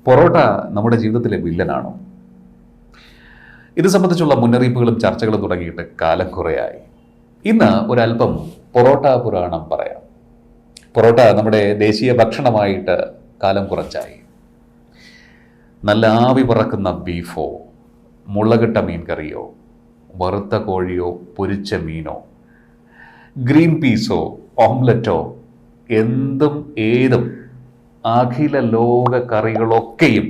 പൊറോട്ട നമ്മുടെ ജീവിതത്തിലെ വില്ലനാണോ? ഇത് സംബന്ധിച്ചുള്ള മുന്നറിയിപ്പുകളും ചർച്ചകളും തുടങ്ങിയിട്ട് കാലം കുറയായി. ഇന്ന് ഒരല്പം പൊറോട്ട പുരാണം പറയാം. പൊറോട്ട നമ്മുടെ ദേശീയ ഭക്ഷണമായിട്ട് കാലം കുറച്ചായി. നല്ല ആവി പറക്കുന്ന ബീഫോ, മുളകിട്ട മീൻ കറിയോ, വറുത്ത കോഴിയോ, പൊരിച്ച മീനോ, ഗ്രീൻ പീസോ, ഓംലറ്റോ, എന്തും ഏതും അഖില ലോക കറികളൊക്കെയും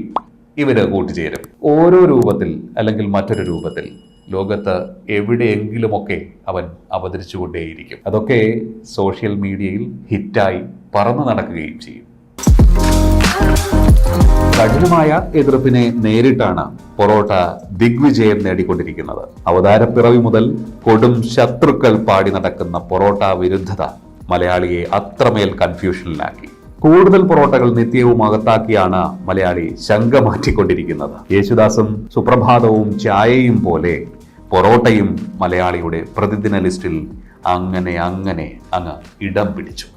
ഇവര് കൂട്ടിച്ചേരും. ഓരോ രൂപത്തിൽ അല്ലെങ്കിൽ മറ്റൊരു രൂപത്തിൽ ലോകത്ത് എവിടെയെങ്കിലുമൊക്കെ അവൻ അവതരിച്ചുകൊണ്ടേയിരിക്കും. അതൊക്കെ സോഷ്യൽ മീഡിയയിൽ ഹിറ്റായി പറന്നു നടക്കുകയും ചെയ്യും. കഠിനമായ എതിർപ്പിനെ നേരിട്ടാണ് പൊറോട്ട ദിഗ്വിജയം നേടിക്കൊണ്ടിരിക്കുന്നത്. അവതാരപ്പിറവി മുതൽ കൊടും ശത്രുക്കൾ പാടി നടക്കുന്ന പൊറോട്ട വിരുദ്ധത മലയാളിയെ അത്രമേൽ കൺഫ്യൂഷനിലാക്കി. കൂടുതൽ പൊറോട്ടകൾ നിത്യവും അകത്താക്കിയാണ് മലയാളി ശങ്ക മാറ്റിക്കൊണ്ടിരിക്കുന്നത്. യേശുദാസും സുപ്രഭാതവും ചായയും പോലെ പൊറോട്ടയും മലയാളിയുടെ പ്രതിദിന ലിസ്റ്റിൽ അങ്ങനെ അങ്ങ് ഇടം പിടിച്ചു.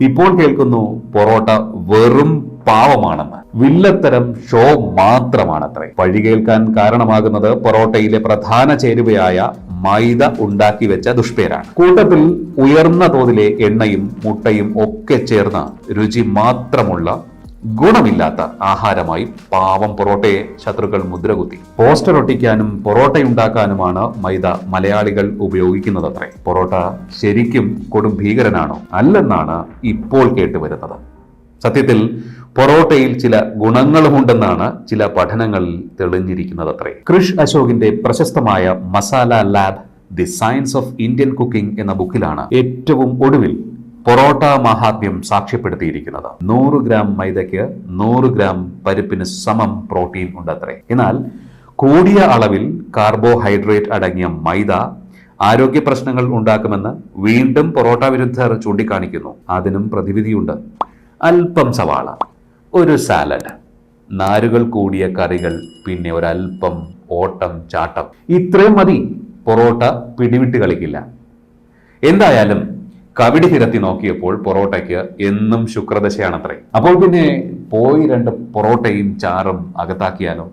ഇപ്പോൾ കേൾക്കുന്നു പൊറോട്ട വെറും പാവമാണെന്ന്. വില്ലത്തരം ഷോ മാത്രമാണത്രേ. പഴി കേൾക്കാൻ കാരണമാകുന്നത് പൊറോട്ടയിലെ പ്രധാന ചേരുവയായ മൈദ ഉണ്ടാക്കി വെച്ച ദുഷ്പേരാണ്. കൂട്ടത്തിൽ ഉയർന്ന തോതിലെ എണ്ണയും മുട്ടയും ഒക്കെ ചേർന്ന രുചി മാത്രമുള്ള ഗുണമില്ലാത്ത ആഹാരമായി പാവം പൊറോട്ടയെ ശത്രുക്കൾ മുദ്രകുത്തി. പോസ്റ്റർ ഒട്ടിക്കാനും പൊറോട്ടയുണ്ടാക്കാനുമാണ് മൈദ മലയാളികൾ ഉപയോഗിക്കുന്നതത്രേ. പൊറോട്ട ശരിക്കും കൊടും ഭീകരനാണോ? അല്ലെന്നാണ് ഇപ്പോൾ കേട്ടുവരുന്നത്. സത്യത്തിൽ പൊറോട്ടയിൽ ചില ഗുണങ്ങളുമുണ്ടെന്നാണ് ചില പഠനങ്ങളിൽ തെളിഞ്ഞിരിക്കുന്നതത്രേ. കൃഷ് അശോകിന്റെ പ്രശസ്തമായ masala lab the science of Indian cooking എന്ന ബുക്കിലാണ് ഏറ്റവും ഒടുവിൽ പൊറോട്ട മഹാത്മ്യം സാക്ഷ്യപ്പെടുത്തിയിരിക്കുന്നത്. 100 ഗ്രാം മൈദയ്ക്ക് 100 ഗ്രാം പരിപ്പിന് സമം പ്രോട്ടീൻ ഉണ്ടത്രേ. എന്നാൽ കൂടിയ അളവിൽ കാർബോഹൈഡ്രേറ്റ് അടങ്ങിയ മൈദ ആരോഗ്യ പ്രശ്നങ്ങൾ ഉണ്ടാക്കുമെന്ന് വീണ്ടും പൊറോട്ട വിരുദ്ധർ ചൂണ്ടിക്കാണിക്കുന്നു. അതിനും പ്രതിവിധിയുണ്ട്. അല്പം സവാള, ഒരു സാലഡ്, നാരുകൾ കൂടിയ കറികൾ, പിന്നെ ഒരല്പം ഓട്ടം ചാട്ടം. ഇത്രയും മതി, പൊറോട്ട പിടിവിട്ട് കളിക്കില്ല. എന്തായാലും കവിടി തിരത്തി നോക്കിയപ്പോൾ പൊറോട്ടയ്ക്ക് എന്നും ശുക്രദശയാണത്രേ. അപ്പോൾ പിന്നെ പോയി 2 പൊറോട്ടയും ചാറും അകത്താക്കിയാലോ?